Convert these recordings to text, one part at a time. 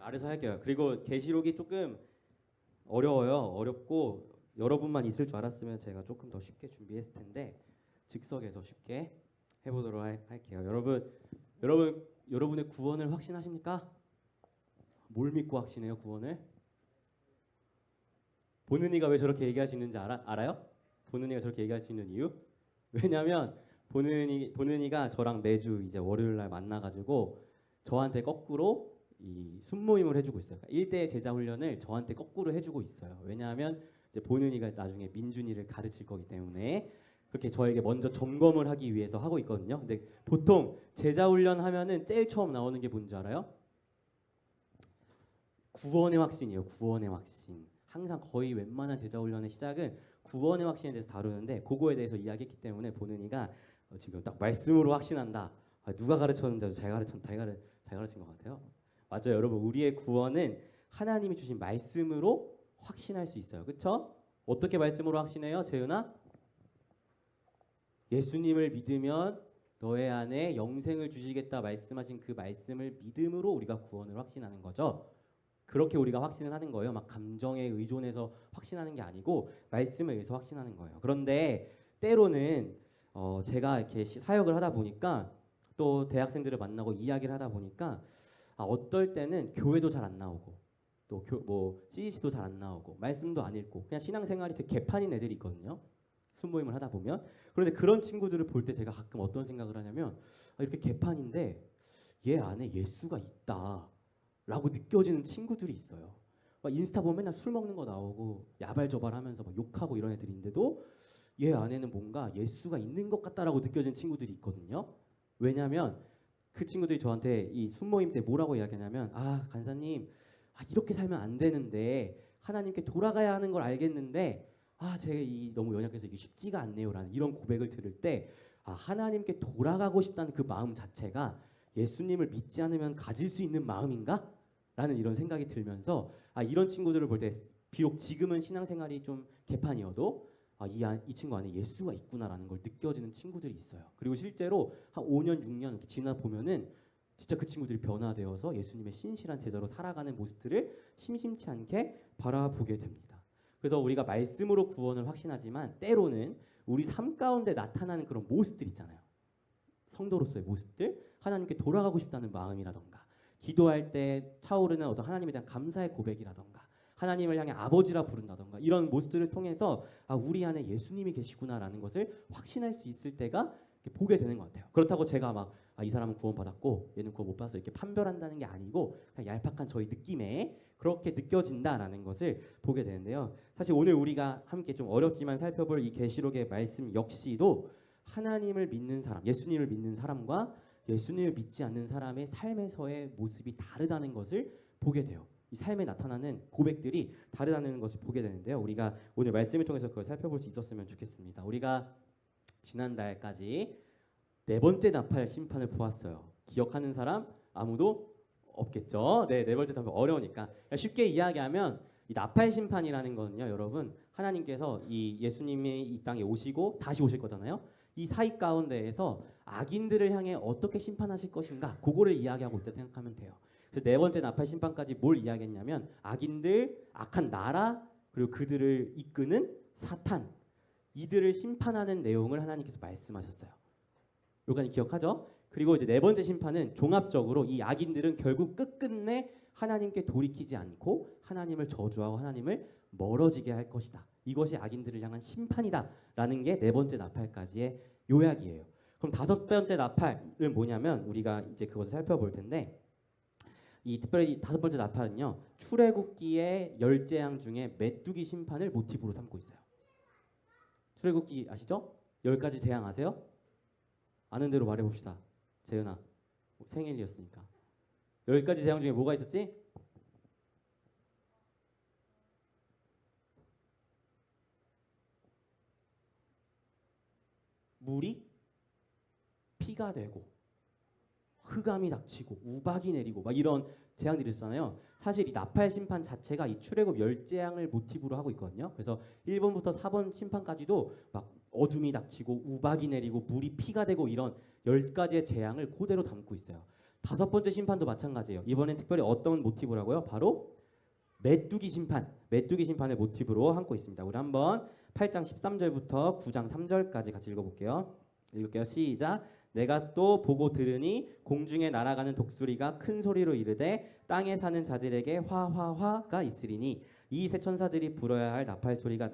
아래서 할게요. 그리고 계시록이 조금 어려워요. 어렵고 여러분만 있을 줄 알았으면 제가 조금 더 쉽게 준비했을 텐데 즉석에서 쉽게 해보도록 할게요. 여러분의 구원을 확신하십니까? 뭘 믿고 확신해요, 구원을? 보는이가 왜 저렇게 얘기할 수 있는지 알아요? 보는이가 저렇게 얘기할 수 있는 이유? 왜냐면 보는이가 저랑 매주 이제 월요일 날 만나가지고 저한테 거꾸로 이 순모임을 해주고 있어요. 그러니까 1대1 제자 훈련을 저한테 거꾸로 해주고 있어요. 왜냐하면 이제 보는이가 나중에 민준이를 가르칠 거기 때문에 그렇게 저에게 먼저 점검을 하기 위해서 하고 있거든요. 근데 보통 제자 훈련 하면은 제일 처음 나오는 게 뭔지 알아요? 구원의 확신이에요. 구원의 확신. 항상 거의 웬만한 제자 훈련의 시작은 구원의 확신에 대해서 다루는데 그거에 대해서 이야기했기 때문에 보는이가 지금 딱 말씀으로 확신한다. 누가 가르쳤는지 잘 가르친 것 같아요. 맞아요, 여러분. 우리의 구원은 하나님이 주신 말씀으로 확신할 수 있어요. 그렇죠? 어떻게 말씀으로 확신해요, 재윤아? 예수님을 믿으면 너의 안에 영생을 주시겠다 말씀하신 그 말씀을 믿음으로 우리가 구원을 확신하는 거죠. 그렇게 우리가 확신을 하는 거예요. 막 감정에 의존해서 확신하는 게 아니고 말씀에 의해서 확신하는 거예요. 그런데 때로는 제가 이렇게 사역을 하다 보니까 또 대학생들을 만나고 이야기를 하다 보니까 어떨 때는 교회도 잘 안 나오고 또 뭐 CEC도 잘 안 나오고 말씀도 안 읽고 그냥 신앙생활이 되게 개판인 애들이 있거든요. 순모임을 하다 보면. 그런데 그런 친구들을 볼 때 제가 가끔 어떤 생각을 하냐면 이렇게 개판인데 얘 안에 예수가 있다 라고 느껴지는 친구들이 있어요. 막 인스타 보면 맨날 술 먹는 거 나오고 야발저발하면서 막 욕하고 이런 애들인데도 얘 안에는 뭔가 예수가 있는 것 같다라고 느껴지는 친구들이 있거든요. 왜냐하면 그 친구들이 저한테 이 순모임 때 뭐라고 이야기하냐면 간사님 이렇게 살면 안 되는데 하나님께 돌아가야 하는 걸 알겠는데 제가 너무 연약해서 이게 쉽지가 않네요라는 이런 고백을 들을 때 하나님께 돌아가고 싶다는 그 마음 자체가 예수님을 믿지 않으면 가질 수 있는 마음인가? 라는 이런 생각이 들면서 이런 친구들을 볼 때 비록 지금은 신앙생활이 좀 개판이어도 이 친구 안에 예수가 있구나라는 걸 느껴지는 친구들이 있어요. 그리고 실제로 한 5년, 6년 이렇게 지나 보면은 진짜 그 친구들이 변화되어서 예수님의 신실한 제자로 살아가는 모습들을 심심치 않게 바라보게 됩니다. 그래서 우리가 말씀으로 구원을 확신하지만 때로는 우리 삶 가운데 나타나는 그런 모습들 있잖아요. 성도로서의 모습들, 하나님께 돌아가고 싶다는 마음이라던가 기도할 때 차오르는 어떤 하나님에 대한 감사의 고백이라던가 하나님을 향해 아버지라 부른다던가 이런 모습들을 통해서 우리 안에 예수님이 계시구나라는 것을 확신할 수 있을 때가 보게 되는 것 같아요. 그렇다고 제가 막 이 사람은 구원받았고 얘는 구원 못 받았어 이렇게 판별한다는 게 아니고 그냥 얄팍한 저희 느낌에 그렇게 느껴진다라는 것을 보게 되는데요. 사실 오늘 우리가 함께 좀 어렵지만 살펴볼 이 계시록의 말씀 역시도 하나님을 믿는 사람, 예수님을 믿는 사람과 예수님을 믿지 않는 사람의 삶에서의 모습이 다르다는 것을 보게 돼요. 이 삶에 나타나는 고백들이 다르다는 것을 보게 되는데요. 우리가 오늘 말씀을 통해서 그걸 살펴볼 수 있었으면 좋겠습니다. 우리가 지난달까지 네 번째 나팔 심판을 보았어요. 기억하는 사람 아무도 없겠죠? 네 번째 나팔 어려우니까 쉽게 이야기하면 이 나팔 심판이라는 거는요, 여러분 하나님께서 이 예수님이 이 땅에 오시고 다시 오실 거잖아요. 이 사이 가운데에서 악인들을 향해 어떻게 심판하실 것인가 그거를 이야기하고 있다 생각하면 돼요. 그래서 네 번째 나팔 심판까지 뭘 이야기했냐면 악인들, 악한 나라 그리고 그들을 이끄는 사탄 이들을 심판하는 내용을 하나님께서 말씀하셨어요. 요까지 기억하죠? 그리고 이제 네 번째 심판은 종합적으로 이 악인들은 결국 끝끝내 하나님께 돌이키지 않고 하나님을 저주하고 하나님을 멀어지게 할 것이다. 이것이 악인들을 향한 심판이다라는 게 네 번째 나팔까지의 요약이에요. 그럼 다섯 번째 나팔은 뭐냐면 우리가 이제 그것을 살펴볼 텐데 이 특별히 다섯 번째 나팔은요. 출애굽기의 열 재앙 중에 메뚜기 심판을 모티브로 삼고 있어요. 출애굽기 아시죠? 10가지 재앙 아세요? 아는 대로 말해봅시다. 재은아 생일이었으니까 10가지 재앙 중에 뭐가 있었지? 물이 피가 되고 흑암이 닥치고 우박이 내리고 막 이런 재앙들이 있잖아요. 사실 이 나팔 심판 자체가 이 출애굽 열 재앙을 모티브로 하고 있거든요. 그래서 1번부터 4번 심판까지도 막 어둠이 닥치고 우박이 내리고 물이 피가 되고 이런 10가지의 재앙을 그대로 담고 있어요. 다섯 번째 심판도 마찬가지예요. 이번엔 특별히 어떤 모티브라고요? 바로 메뚜기 심판, 메뚜기 심판의 모티브로 삼고 있습니다. 우리 한번 8장 13절부터 9장 3절까지 같이 읽어볼게요. 읽을게요. 시작. 내가 또 보고 들으니 공중에 날아가는 독수리가 큰 소리로 이르되 땅에 사는 자들에게 화화화가 있으리니 이 세 천사들이 불어야 할 나팔 소리가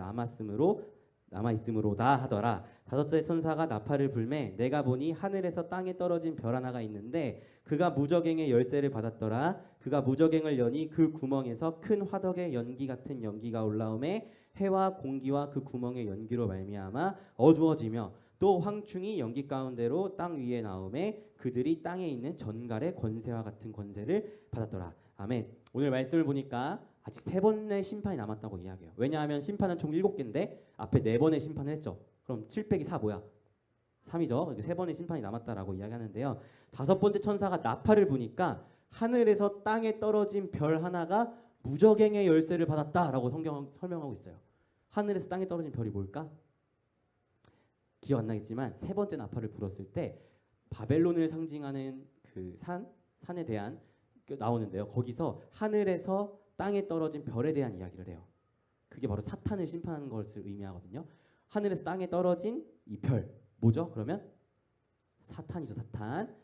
남아있음으로다 하더라. 다섯째 천사가 나팔을 불매 내가 보니 하늘에서 땅에 떨어진 별 하나가 있는데 그가 무저갱의 열쇠를 받았더라. 그가 무저갱을 여니 그 구멍에서 큰 화덕의 연기 같은 연기가 올라오매 해와 공기와 그 구멍의 연기로 말미암아 어두워지며 또 황충이 연기 가운데로 땅 위에 나오매 그들이 땅에 있는 전갈의 권세와 같은 권세를 받았더라. 아멘. 오늘 말씀을 보니까 아직 세 번의 심판이 남았다고 이야기해요. 왜냐하면 심판은 총 7개인데 앞에 4번의 심판을 했죠. 그럼 7 빼기 4 뭐야? 3이죠. 세 번의 심판이 남았다라고 이야기하는데요. 다섯 번째 천사가 나팔을 부니까 하늘에서 땅에 떨어진 별 하나가 무저갱의 열쇠를 받았다라고 성경은 설명하고 있어요. 하늘에서 땅에 떨어진 별이 뭘까? 기억 안 나겠지만 세 번째 나팔을 불었을 때 바벨론을 상징하는 그 산에 대한 나오는데요. 거기서 하늘에서 땅에 떨어진 별에 대한 이야기를 해요. 그게 바로 사탄을 심판하는 것을 의미하거든요. 하늘에서 땅에 떨어진 이 별 뭐죠? 그러면 사탄이죠. 사탄.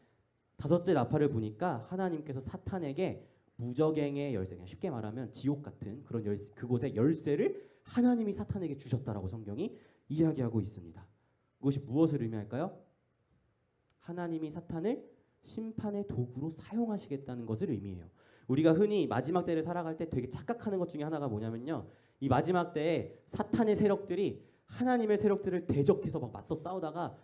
다섯째 나팔을 보니까 하나님께서 사탄에게 무저갱의 열쇠, 그냥 쉽게 말하면 지옥 같은 그런 열쇠, 그곳의 열쇠를 하나님이 사탄에게 주셨다라고 성경이 이야기하고 있습니다. 그것이 무엇을 의미할까요? 하나님이 사탄을 심판의 도구로 사용하시겠다는 것을 의미해요. 우리가 흔히 마지막 때를 살아갈 때 되게 착각하는 것 중에 하나가 뭐냐면요. 이 마지막 때에 사탄의 세력들이 하나님의 세력들을 대적해서 막 맞서 싸우다가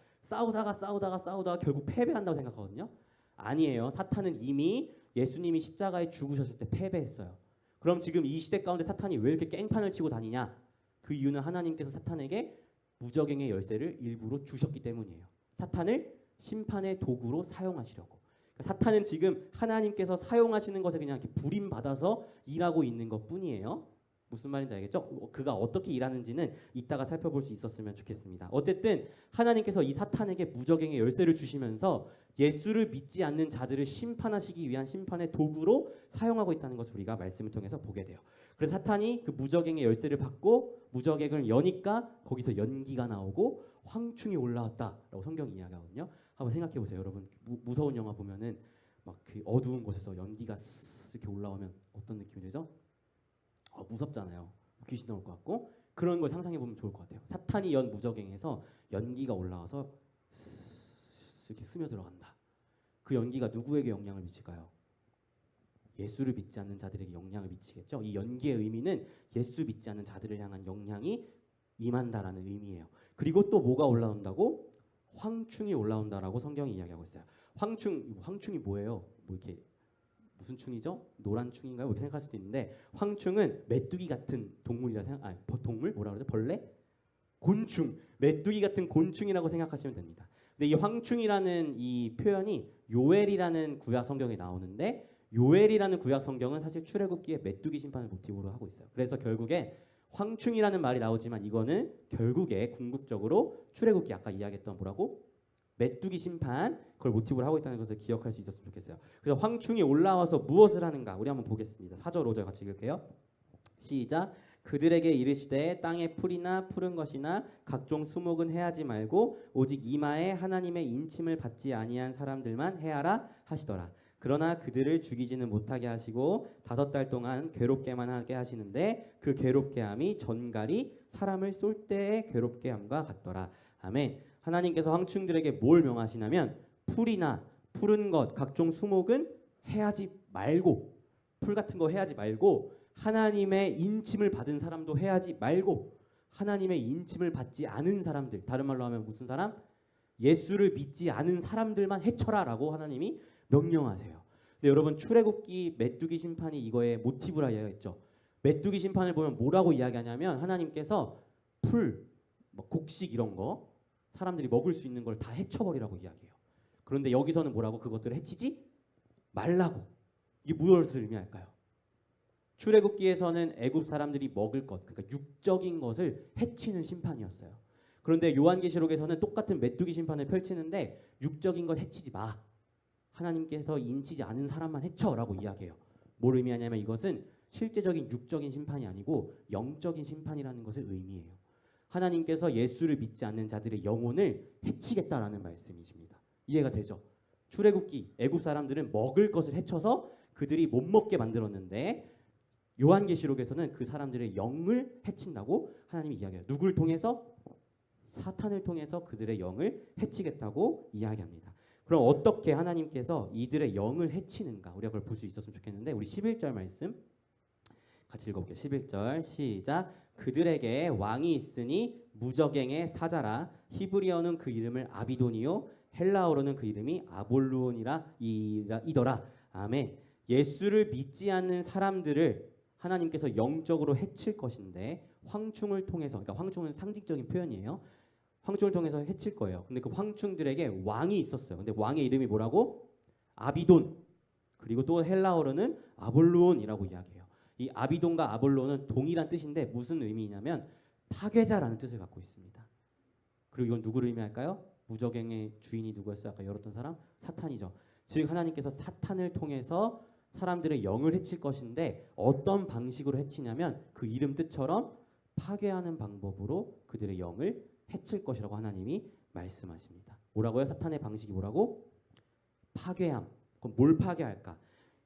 결국 패배한다고 생각하거든요. 아니에요. 사탄은 이미 예수님이 십자가에 죽으셨을 때 패배했어요. 그럼 지금 이 시대 가운데 사탄이 왜 이렇게 깽판을 치고 다니냐? 그 이유는 하나님께서 사탄에게 무저갱의 열쇠를 일부러 주셨기 때문이에요. 사탄을 심판의 도구로 사용하시려고. 그러니까 사탄은 지금 하나님께서 사용하시는 것에 그냥 이렇게 불임받아서 일하고 있는 것뿐이에요. 무슨 말인지 알겠죠? 그가 어떻게 일하는지는 이따가 살펴볼 수 있었으면 좋겠습니다. 어쨌든 하나님께서 이 사탄에게 무저갱의 열쇠를 주시면서 예수를 믿지 않는 자들을 심판하시기 위한 심판의 도구로 사용하고 있다는 것을 우리가 말씀을 통해서 보게 돼요. 그래서 사탄이 그 무저갱의 열쇠를 받고 무저갱을 여니까 거기서 연기가 나오고 황충이 올라왔다라고 성경이 이야기하거든요. 한번 생각해 보세요, 여러분. 무서운 영화 보면은 막 그 어두운 곳에서 연기가 이렇게 올라오면 어떤 느낌이 들죠? 무섭잖아요. 귀신 나올 것 같고 그런 걸 상상해 보면 좋을 것 같아요. 사탄이 연 무저갱에서 연기가 올라와서 이렇게 스며들어간다. 그 연기가 누구에게 영향을 미칠까요? 예수를 믿지 않는 자들에게 영향을 미치겠죠. 이 연기의 의미는 예수 믿지 않는 자들을 향한 영향이 임한다라는 의미예요. 그리고 또 뭐가 올라온다고? 황충이 올라온다라고 성경이 이야기하고 있어요. 황충이 뭐예요? 뭐 이렇게 무슨 충이죠? 노란 충인가요? 이렇게 생각할 수도 있는데 황충은 메뚜기 같은 동물이라 동물 뭐라 그러죠? 벌레? 곤충. 메뚜기 같은 곤충이라고 생각하시면 됩니다. 근데 이 황충이라는 이 표현이 요엘이라는 구약 성경에 나오는데 요엘이라는 구약 성경은 사실 출애굽기에 메뚜기 심판을 모티브로 하고 있어요. 그래서 결국에 황충이라는 말이 나오지만 이거는 결국에 궁극적으로 출애굽기 아까 이야기했던 뭐라고? 메뚜기 심판 그걸 모티브로 하고 있다는 것을 기억할 수 있었으면 좋겠어요. 그래서 황충이 올라와서 무엇을 하는가? 우리 한번 보겠습니다. 4절 5절 같이 읽을게요. 시작. 그들에게 이르시되 땅에 풀이나 푸른 것이나 각종 수목은 해하지 말고 오직 이마에 하나님의 인침을 받지 아니한 사람들만 해하라 하시더라. 그러나 그들을 죽이지는 못하게 하시고 5달 동안 괴롭게만 하게 하시는데 그 괴롭게 함이 전갈이 사람을 쏠 때의 괴롭게 함과 같더라. 아멘. 하나님께서 황충들에게 뭘 명하시냐면 풀이나 푸른 것 각종 수목은 해하지 말고 풀 같은 거 해하지 말고 하나님의 인침을 받은 사람도 해하지 말고 하나님의 인침을 받지 않은 사람들 다른 말로 하면 무슨 사람? 예수를 믿지 않은 사람들만 해쳐라라고 하나님이 명령하세요. 근데 여러분 출애굽기 메뚜기 심판이 이거의 모티브라 이야기했죠. 메뚜기 심판을 보면 뭐라고 이야기하냐면 하나님께서 풀, 뭐 곡식 이런 거 사람들이 먹을 수 있는 걸 다 해쳐버리라고 이야기해요. 그런데 여기서는 뭐라고? 그것들을 해치지 말라고. 이게 무엇을 의미할까요? 출애굽기에서는 애굽 사람들이 먹을 것, 그러니까 육적인 것을 해치는 심판이었어요. 그런데 요한계시록에서는 똑같은 메뚜기 심판을 펼치는데 육적인 걸 해치지 마 하나님께서 인치지 않은 사람만 해쳐라고 이야기해요. 뭘 의미하냐면 이것은 실제적인 육적인 심판이 아니고 영적인 심판이라는 것을 의미해요. 하나님께서 예수를 믿지 않는 자들의 영혼을 해치겠다라는 말씀이십니다. 이해가 되죠? 출애굽기 애굽 사람들은 먹을 것을 해쳐서 그들이 못 먹게 만들었는데 요한계시록에서는 그 사람들의 영을 해친다고 하나님이 이야기해요. 누굴 통해서? 사탄을 통해서 그들의 영을 해치겠다고 이야기합니다. 그럼 어떻게 하나님께서 이들의 영을 해치는가? 우리가 그걸 볼 수 있었으면 좋겠는데 우리 11절 말씀 같이 읽어볼게요. 11절 시작. 그들에게 왕이 있으니 무저갱의 사자라. 히브리어는 그 이름을 아비돈이요 헬라어로는 그 이름이 아볼루온이라 이더라. 아멘. 예수를 믿지 않는 사람들을 하나님께서 영적으로 해칠 것인데 황충을 통해서, 그러니까 황충은 상징적인 표현이에요. 황충을 통해서 해칠 거예요. 근데 그 황충들에게 왕이 있었어요. 근데 왕의 이름이 뭐라고? 아비돈. 그리고 또 헬라어로는 아볼루온이라고 이야기해요. 이 아비돈과 아볼론은 동일한 뜻인데 무슨 의미냐면 파괴자라는 뜻을 갖고 있습니다. 그리고 이건 누구를 의미할까요? 무저갱의 주인이 누구였어요? 아까 열었던 사람? 사탄이죠. 즉 하나님께서 사탄을 통해서 사람들의 영을 해칠 것인데 어떤 방식으로 해치냐면 그 이름 뜻처럼 파괴하는 방법으로 그들의 영을 해칠 것이라고 하나님이 말씀하십니다. 뭐라고요? 사탄의 방식이 뭐라고? 파괴함. 그럼 뭘 파괴할까?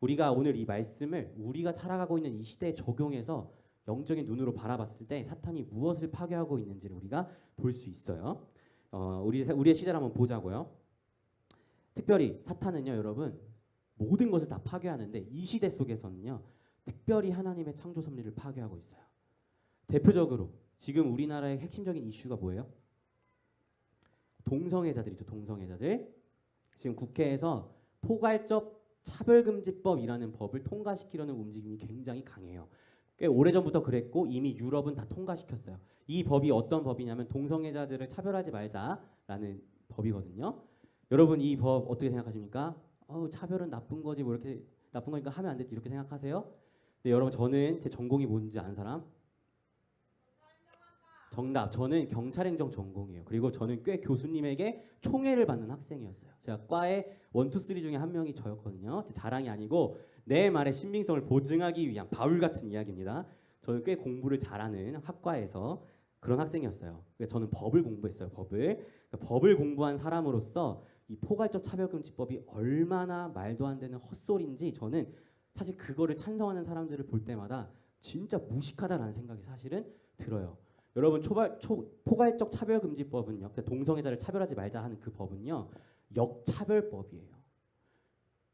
우리가 오늘 이 말씀을 우리가 살아가고 있는 이 시대에 적용해서 영적인 눈으로 바라봤을 때 사탄이 무엇을 파괴하고 있는지를 우리가 볼 수 있어요. 우리의 시대를 한번 보자고요. 특별히 사탄은요, 여러분 모든 것을 다 파괴하는데 이 시대 속에서는요, 특별히 하나님의 창조 섭리를 파괴하고 있어요. 대표적으로 지금 우리나라의 핵심적인 이슈가 뭐예요? 동성애자들이죠. 동성애자들. 지금 국회에서 포괄적 차별금지법이라는 법을 통과시키려는 움직임이 굉장히 강해요. 꽤 오래전부터 그랬고 이미 유럽은 다 통과시켰어요. 이 법이 어떤 법이냐면 동성애자들을 차별하지 말자라는 법이거든요. 여러분 이 법 어떻게 생각하십니까? 차별은 나쁜 거지 뭐 이렇게 나쁜 거니까 하면 안 되지 이렇게 생각하세요? 근데 여러분 저는 제 전공이 뭔지 아는 사람? 정답. 저는 경찰행정 전공이에요. 그리고 저는 꽤 교수님에게 총애를 받는 학생이었어요. 제가 과의 1, 2, 3 중에 한 명이 저였거든요. 제 자랑이 아니고 내 말의 신빙성을 보증하기 위한 바울 같은 이야기입니다. 저는 꽤 공부를 잘하는 학과에서 그런 학생이었어요. 그래서 저는 법을 공부했어요. 법을 공부한 사람으로서 이 포괄적 차별금지법이 얼마나 말도 안 되는 헛소리인지 저는 사실 그거를 찬성하는 사람들을 볼 때마다 진짜 무식하다라는 생각이 사실은 들어요. 여러분 포괄적 차별금지법은요, 동성애자를 차별하지 말자 하는 그 법은요, 역차별법이에요.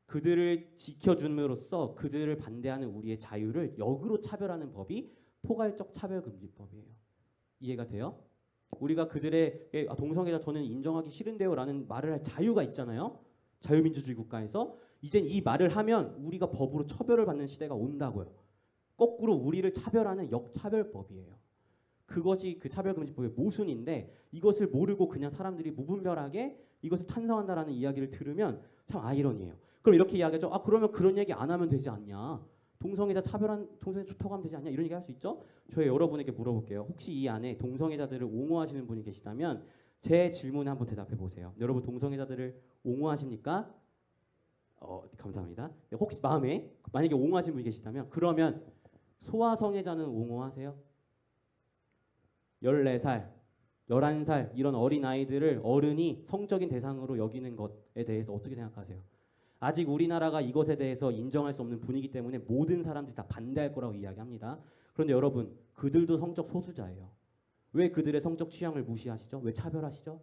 그들을 지켜줌으로써 그들을 반대하는 우리의 자유를 역으로 차별하는 법이 포괄적 차별금지법이에요. 이해가 돼요? 우리가 그들의 동성애자 저는 인정하기 싫은데요라는 말을 할 자유가 있잖아요. 자유민주주의 국가에서 이젠 이 말을 하면 우리가 법으로 처벌을 받는 시대가 온다고요. 거꾸로 우리를 차별하는 역차별법이에요. 그것이 그 차별금지법의 모순인데 이것을 모르고 그냥 사람들이 무분별하게 이것을 찬성한다라는 이야기를 들으면 참 아이러니해요. 그럼 이렇게 이야기하죠. 그러면 그런 얘기 안 하면 되지 않냐? 동성애자 좋다고 하면 되지 않냐? 이런 얘기 할 수 있죠? 저희 여러분에게 물어볼게요. 혹시 이 안에 동성애자들을 옹호하시는 분이 계시다면 제 질문에 한번 대답해 보세요. 여러분 동성애자들을 옹호하십니까? 감사합니다. 혹시 만약에 옹호하시는 분이 계시다면 그러면 소아성애자는 옹호하세요? 14살, 11살 이런 어린아이들을 어른이 성적인 대상으로 여기는 것에 대해서 어떻게 생각하세요? 아직 우리나라가 이것에 대해서 인정할 수 없는 분위기 때문에 모든 사람들이 다 반대할 거라고 이야기합니다. 그런데 여러분, 그들도 성적 소수자예요. 왜 그들의 성적 취향을 무시하시죠? 왜 차별하시죠?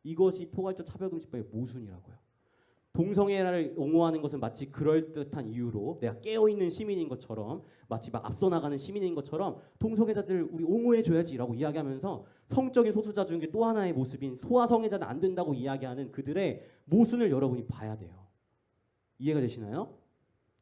이것이 포괄적 차별금지법의 모순이라고요. 동성애를 옹호하는 것은 마치 그럴듯한 이유로 내가 깨어있는 시민인 것처럼 마치 막 앞서 나가는 시민인 것처럼 동성애자들 우리 옹호해줘야지라고 이야기하면서 성적인 소수자 중에 또 하나의 모습인 소아성애자는 안 된다고 이야기하는 그들의 모순을 여러분이 봐야 돼요. 이해가 되시나요?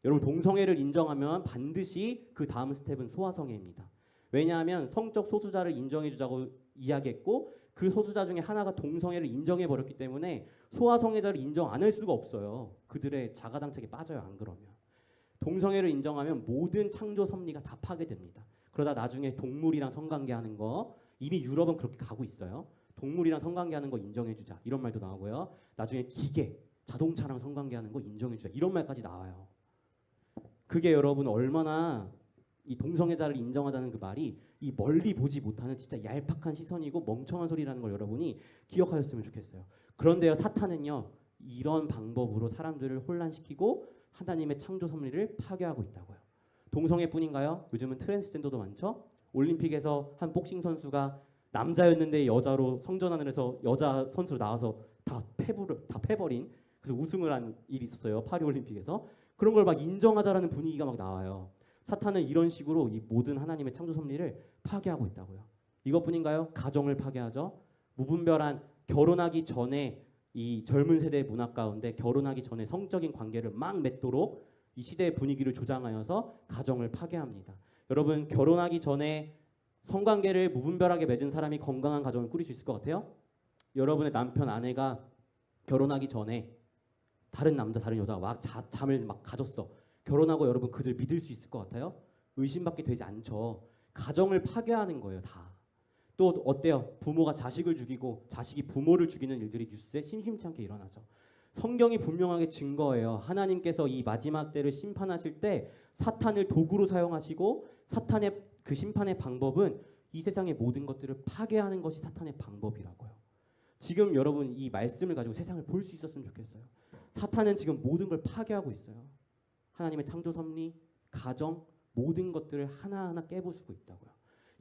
여러분 동성애를 인정하면 반드시 그 다음 스텝은 소아성애입니다. 왜냐하면 성적 소수자를 인정해주자고 이야기했고 그 소수자 중에 하나가 동성애를 인정해버렸기 때문에 소아성애자를 인정 안 할 수가 없어요. 그들의 자가당착에 빠져요. 안 그러면. 동성애를 인정하면 모든 창조 섭리가 다 파괴됩니다. 그러다 나중에 동물이랑 성관계하는 거 이미 유럽은 그렇게 가고 있어요. 동물이랑 성관계하는 거 인정해주자 이런 말도 나오고요. 나중에 기계, 자동차랑 성관계하는 거 인정해주자 이런 말까지 나와요. 그게 여러분 얼마나 이 동성애자를 인정하자는 그 말이 이 멀리 보지 못하는 진짜 얄팍한 시선이고 멍청한 소리라는 걸 여러분이 기억하셨으면 좋겠어요. 그런데요, 사탄은요 이런 방법으로 사람들을 혼란시키고 하나님의 창조 섭리를 파괴하고 있다고요. 동성애뿐인가요? 요즘은 트랜스젠더도 많죠. 올림픽에서 한 복싱 선수가 남자였는데 여자로 성전환을 해서 여자 선수로 나와서 다 패버린, 그래서 우승을 한 일이 있었어요. 파리 올림픽에서. 그런 걸 막 인정하자라는 분위기가 막 나와요. 사탄은 이런 식으로 이 모든 하나님의 창조 섭리를 파괴하고 있다고요. 이것뿐인가요? 가정을 파괴하죠. 무분별한 결혼하기 전에 이 젊은 세대의 문화 가운데 결혼하기 전에 성적인 관계를 막 맺도록 이 시대의 분위기를 조장하여서 가정을 파괴합니다. 여러분, 결혼하기 전에 성관계를 무분별하게 맺은 사람이 건강한 가정을 꾸릴 수 있을 것 같아요? 여러분의 남편, 아내가 결혼하기 전에 다른 남자, 다른 여자가 막 잠을 막 가졌어. 결혼하고 여러분 그들 믿을 수 있을 것 같아요? 의심밖에 되지 않죠. 가정을 파괴하는 거예요, 다. 또 어때요? 부모가 자식을 죽이고 자식이 부모를 죽이는 일들이 뉴스에 심심치 않게 일어나죠. 성경이 분명하게 증거해요. 하나님께서 이 마지막 때를 심판하실 때 사탄을 도구로 사용하시고 사탄의 그 심판의 방법은 이 세상의 모든 것들을 파괴하는 것이 사탄의 방법이라고요. 지금 여러분 이 말씀을 가지고 세상을 볼 수 있었으면 좋겠어요. 사탄은 지금 모든 걸 파괴하고 있어요. 하나님의 창조 섭리, 가정, 모든 것들을 하나하나 깨부수고 있다고요.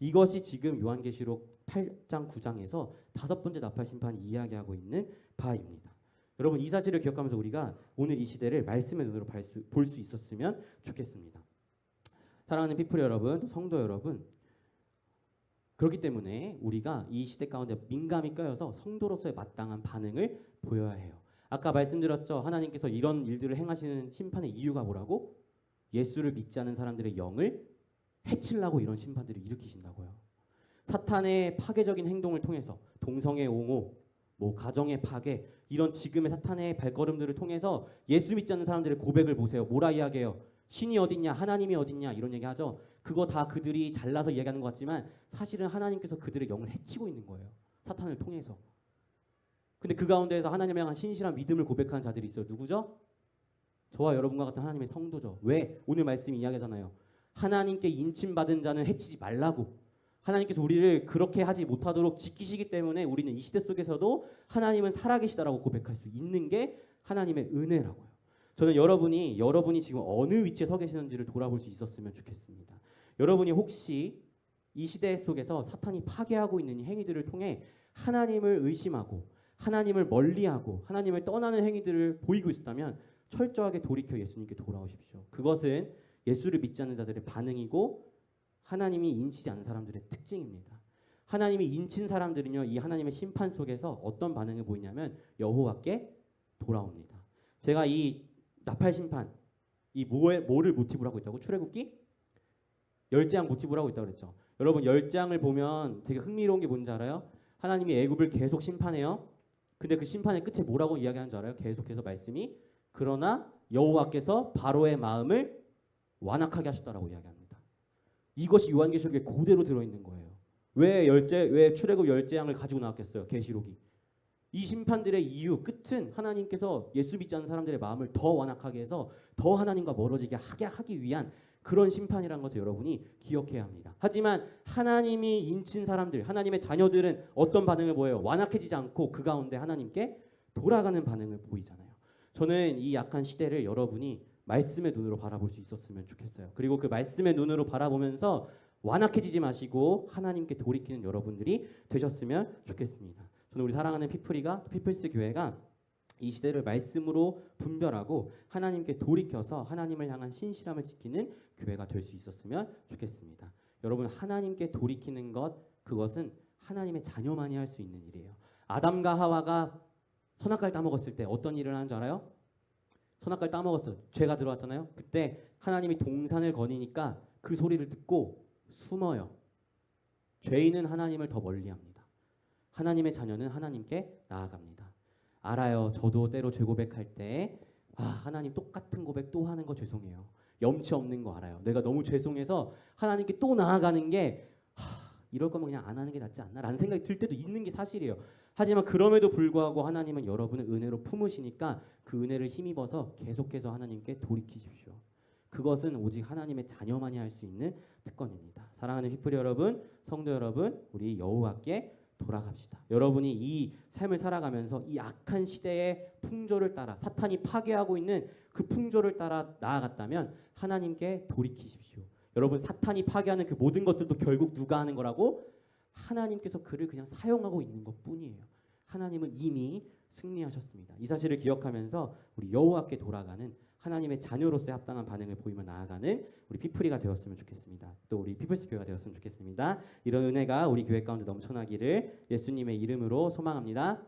이것이 지금 요한계시록 8장, 9장에서 5번째 나팔 심판이 이야기하고 있는 바입니다. 여러분 이 사실을 기억하면서 우리가 오늘 이 시대를 말씀의 눈으로 볼 수 있었으면 좋겠습니다. 사랑하는 피플 여러분, 성도 여러분, 그렇기 때문에 우리가 이 시대 가운데 민감히 껴여서 성도로서의 마땅한 반응을 보여야 해요. 아까 말씀드렸죠. 하나님께서 이런 일들을 행하시는 심판의 이유가 뭐라고? 예수를 믿지 않은 사람들의 영을 해치려고 이런 심판들을 일으키신다고요. 사탄의 파괴적인 행동을 통해서 동성애 옹호, 뭐 가정의 파괴, 이런 지금의 사탄의 발걸음들을 통해서 예수 믿지 않는 사람들의 고백을 보세요. 뭐라 이야기해요? 신이 어딨냐, 하나님이 어딨냐 이런 얘기하죠. 그거 다 그들이 잘나서 이야기하는 것 같지만 사실은 하나님께서 그들의 영을 해치고 있는 거예요. 사탄을 통해서. 근데 그 가운데에서 하나님을 향한 신실한 믿음을 고백하는 자들이 있어요. 누구죠? 저와 여러분과 같은 하나님의 성도죠. 왜? 오늘 말씀이 이야기하잖아요. 하나님께 인침받은 자는 해치지 말라고. 하나님께서 우리를 그렇게 하지 못하도록 지키시기 때문에 우리는 이 시대 속에서도 하나님은 살아계시다라고 고백할 수 있는 게 하나님의 은혜라고요. 저는 여러분이 지금 어느 위치에 서 계시는지를 돌아볼 수 있었으면 좋겠습니다. 여러분이 혹시 이 시대 속에서 사탄이 파괴하고 있는 이 행위들을 통해 하나님을 의심하고 하나님을 멀리하고 하나님을 떠나는 행위들을 보이고 있다면 철저하게 돌이켜 예수님께 돌아오십시오. 그것은 예수를 믿지 않는 자들의 반응이고 하나님이 인치지 않은 사람들의 특징입니다. 하나님이 인친 사람들은요, 이 하나님의 심판 속에서 어떤 반응을 보이냐면 여호와께 돌아옵니다. 제가 이 나팔 심판, 이 뭐를 모티브로 하고 있다고? 출애굽기 10장 모티브로 하고 있다고 그랬죠. 여러분 10장을 보면 되게 흥미로운 게 뭔지 알아요? 하나님이 애굽을 계속 심판해요. 근데 그 심판의 끝에 뭐라고 이야기하는 줄 알아요? 계속해서 말씀이 그러나 여호와께서 바로의 마음을 완악하게 하셨다라고 이야기합니다. 이것이 요한계시록에 그대로 들어있는 거예요. 왜 출애굽 10재앙을 가지고 나왔겠어요? 계시록이. 이 심판들의 이유 끝은 하나님께서 예수 믿지 않는 사람들의 마음을 더 완악하게 해서 더 하나님과 멀어지게 하기 위한 그런 심판이라는 것을 여러분이 기억해야 합니다. 하지만 하나님이 인친 사람들, 하나님의 자녀들은 어떤 반응을 보여요? 완악해지지 않고 그 가운데 하나님께 돌아가는 반응을 보이잖아요. 저는 이 약한 시대를 여러분이 말씀의 눈으로 바라볼 수 있었으면 좋겠어요. 그리고 그 말씀의 눈으로 바라보면서 완악해지지 마시고 하나님께 돌이키는 여러분들이 되셨으면 좋겠습니다. 저는 우리 사랑하는 피플스 교회가 이 시대를 말씀으로 분별하고 하나님께 돌이켜서 하나님을 향한 신실함을 지키는 교회가 될 수 있었으면 좋겠습니다. 여러분 하나님께 돌이키는 그것은 하나님의 자녀만이 할 수 있는 일이에요. 아담과 하와가 선악과를 따먹었을 때 어떤 일을 하는 줄 알아요? 선악과를 따먹었어요. 죄가 들어왔잖아요. 그때 하나님이 동산을 거니니까 그 소리를 듣고 숨어요. 죄인은 하나님을 더 멀리합니다. 하나님의 자녀는 하나님께 나아갑니다. 알아요. 저도 때로 죄 고백할 때 하나님 똑같은 고백 또 하는 거 죄송해요. 염치 없는 거 알아요. 내가 너무 죄송해서 하나님께 또 나아가는 게 이럴 거면 그냥 안 하는 게 낫지 않나? 라는 생각이 들 때도 있는 게 사실이에요. 하지만 그럼에도 불구하고 하나님은 여러분을 은혜로 품으시니까 그 은혜를 힘입어서 계속해서 하나님께 돌이키십시오. 그것은 오직 하나님의 자녀만이 할 수 있는 특권입니다. 사랑하는 피플 여러분, 성도 여러분, 우리 여호와께 돌아갑시다. 여러분이 이 삶을 살아가면서 이 악한 시대의 풍조를 따라 사탄이 파괴하고 있는 그 풍조를 따라 나아갔다면 하나님께 돌이키십시오. 여러분, 사탄이 파괴하는 그 모든 것들도 결국 누가 하는 거라고? 하나님께서 그를 그냥 사용하고 있는 것뿐이에요. 하나님은 이미 승리하셨습니다. 이 사실을 기억하면서 우리 여호와께 돌아가는 하나님의 자녀로서의 합당한 반응을 보이며 나아가는 우리 피플이가 되었으면 좋겠습니다. 또 우리 피플스 교회가 되었으면 좋겠습니다. 이런 은혜가 우리 교회 가운데 넘쳐나기를 예수님의 이름으로 소망합니다.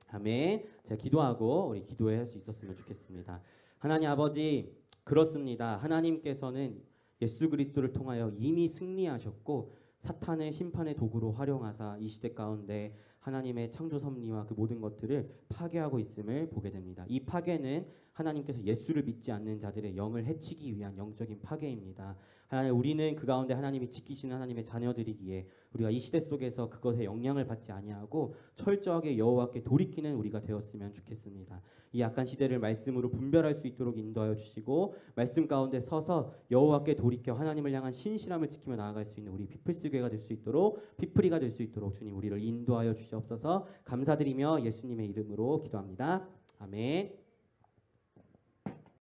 아멘. 제가 기도하고 우리 기도할 수 있었으면 좋겠습니다. 하나님 아버지, 그렇습니다. 하나님께서는 예수 그리스도를 통하여 이미 승리하셨고 사탄을 심판의 도구로 활용하사 이 시대 가운데 하나님의 창조 섭리와 그 모든 것들을 파괴하고 있음을 보게 됩니다. 이 파괴는 하나님께서 예수를 믿지 않는 자들의 영을 해치기 위한 영적인 파괴입니다. 하나님, 우리는 그 가운데 하나님이 지키시는 하나님의 자녀들이기에 우리가 이 시대 속에서 그것에 영향을 받지 아니하고 철저하게 여호와께 돌이키는 우리가 되었으면 좋겠습니다. 이 악한 시대를 말씀으로 분별할 수 있도록 인도하여 주시고 말씀 가운데 서서 여호와께 돌이켜 하나님을 향한 신실함을 지키며 나아갈 수 있는 우리 피플스 교회가 될 수 있도록 피플이가 될 수 있도록 주님 우리를 인도하여 주시옵소서. 감사드리며 예수님의 이름으로 기도합니다. 아멘.